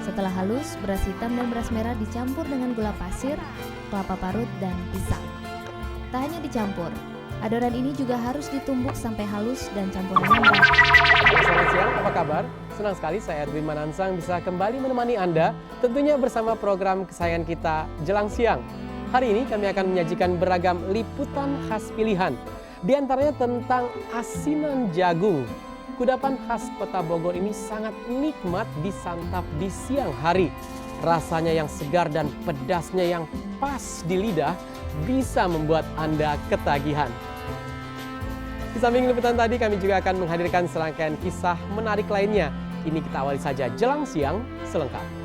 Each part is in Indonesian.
Setelah halus, beras hitam dan beras merah dicampur dengan gula pasir, kelapa parut, dan pisang. Tak hanya dicampur, adonan ini juga harus ditumbuk sampai halus dan campurannya merata. Selamat siang, apa kabar? Senang sekali saya Edwin Manansang bisa kembali menemani Anda, tentunya bersama program kesayangan kita Jelang Siang. Hari ini kami akan menyajikan beragam liputan khas pilihan, di antaranya tentang asinan jagung. Kudapan khas Kota Bogor ini sangat nikmat disantap di siang hari. Rasanya yang segar dan pedasnya yang pas di lidah bisa membuat Anda ketagihan. Di samping liputan tadi kami juga akan menghadirkan serangkaian kisah menarik lainnya. Ini kita awali saja Jelang Siang selengkapnya.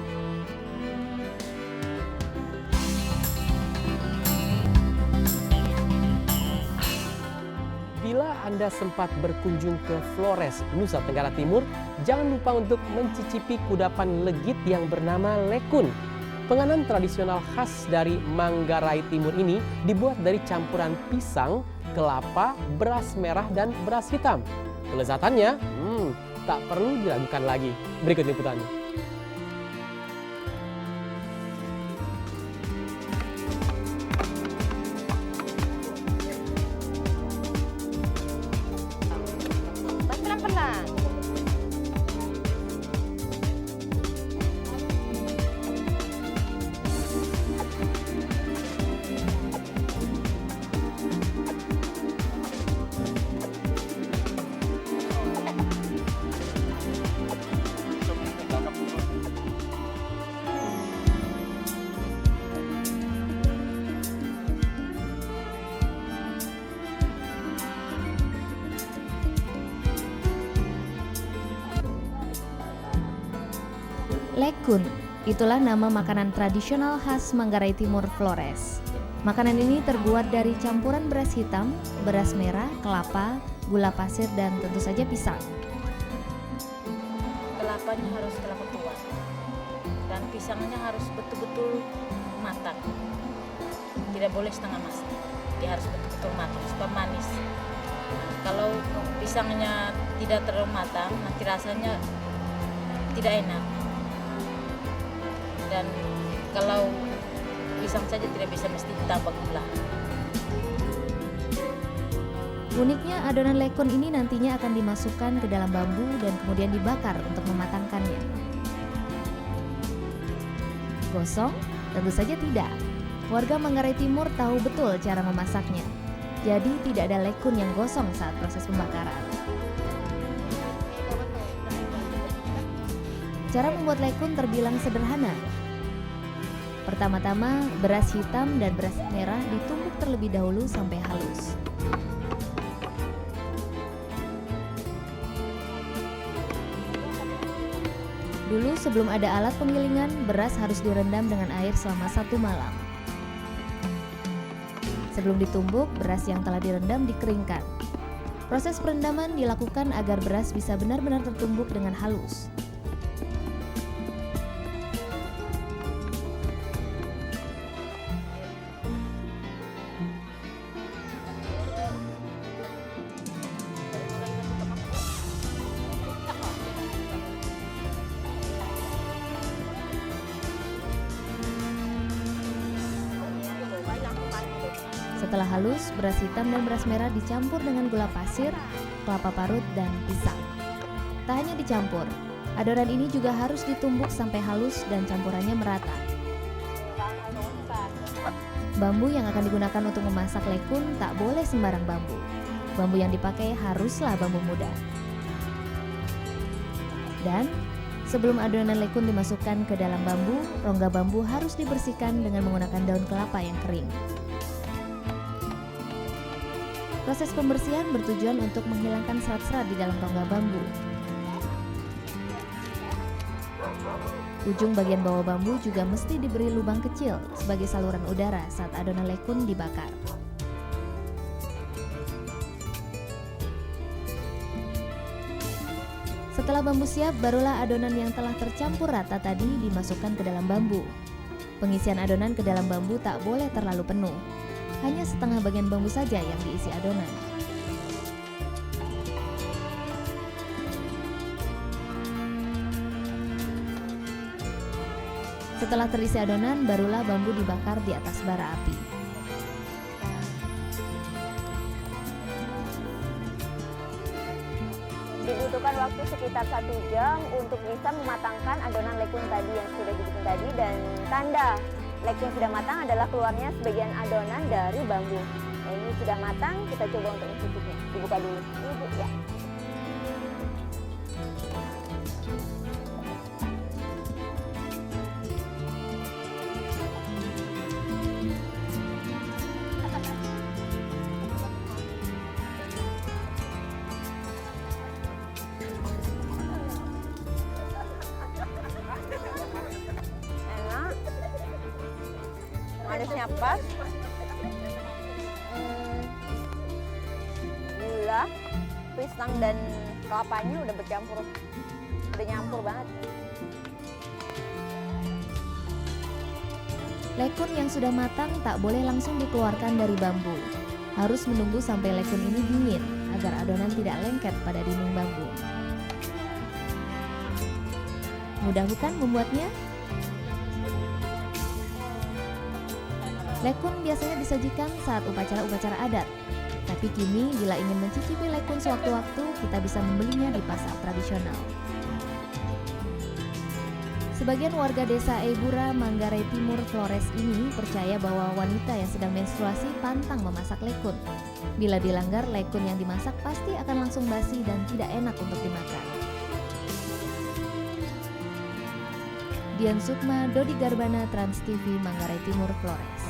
Bila Anda sempat berkunjung ke Flores, Nusa Tenggara Timur, jangan lupa untuk mencicipi kudapan legit yang bernama lekun. Penganan tradisional khas dari Manggarai Timur ini dibuat dari campuran pisang, kelapa, beras merah, dan beras hitam. Kelezatannya, tak perlu diragukan lagi. Berikut liputannya. Lekun, itulah nama makanan tradisional khas Manggarai Timur, Flores. Makanan ini terbuat dari campuran beras hitam, beras merah, kelapa, gula pasir, dan tentu saja pisang. Kelapanya harus kelapa tua dan pisangnya harus betul-betul matang. Tidak boleh setengah matang. Dia harus betul-betul matang supaya manis. Kalau pisangnya tidak terlalu matang, nanti rasanya tidak enak. Dan kalau pisang saja tidak bisa, mesti ditambah gula. Uniknya adonan lekun ini nantinya akan dimasukkan ke dalam bambu dan kemudian dibakar untuk mematangkannya. Gosong? Tentu saja tidak. Warga Manggarai Timur tahu betul cara memasaknya. Jadi tidak ada lekun yang gosong saat proses pembakaran. Cara membuat lekun terbilang sederhana. Pertama-tama, beras hitam dan beras merah ditumbuk terlebih dahulu sampai halus. Dulu sebelum ada alat penggilingan, beras harus direndam dengan air selama 1 malam. Sebelum ditumbuk, beras yang telah direndam dikeringkan. Proses perendaman dilakukan agar beras bisa benar-benar tertumbuk dengan halus. Setelah halus, beras hitam dan beras merah dicampur dengan gula pasir, kelapa parut, dan pisang. Tak hanya dicampur, adonan ini juga harus ditumbuk sampai halus dan campurannya merata. Bambu yang akan digunakan untuk memasak lekun tak boleh sembarang bambu. Bambu yang dipakai haruslah bambu muda. Dan sebelum adonan lekun dimasukkan ke dalam bambu, rongga bambu harus dibersihkan dengan menggunakan daun kelapa yang kering. Proses pembersihan bertujuan untuk menghilangkan serat-serat di dalam rongga bambu. Ujung bagian bawah bambu juga mesti diberi lubang kecil sebagai saluran udara saat adonan lekun dibakar. Setelah bambu siap, barulah adonan yang telah tercampur rata tadi dimasukkan ke dalam bambu. Pengisian adonan ke dalam bambu tak boleh terlalu penuh. Hanya setengah bagian bambu saja yang diisi adonan. Setelah terisi adonan, barulah bambu dibakar di atas bara api. Dibutuhkan waktu sekitar 1 jam untuk bisa mematangkan adonan lekun tadi yang sudah dibikin tadi, dan tanda lekun sudah matang adalah keluarnya sebagian adonan dari bambu. Nah, ini sudah matang, kita coba untuk mencicipnya. Dibuka dulu. Ini Bu, ya. Enak, manisnya pas, gula, pisang dan kelapanya udah bercampur, udah nyampur banget. Lekun yang sudah matang tak boleh langsung dikeluarkan dari bambu. Harus menunggu sampai lekun ini dingin agar adonan tidak lengket pada dinding bambu. Mudah bukan membuatnya? Lekun biasanya disajikan saat upacara-upacara adat. Tapi kini bila ingin mencicipi lekun sewaktu-waktu, kita bisa membelinya di pasar tradisional. Sebagian warga desa Ebura, Manggarai Timur, Flores ini percaya bahwa wanita yang sedang menstruasi pantang memasak lekun. Bila dilanggar, lekun yang dimasak pasti akan langsung basi dan tidak enak untuk dimakan. Dian Sukma, Dodi Garbana, Trans TV, Manggarai Timur, Flores.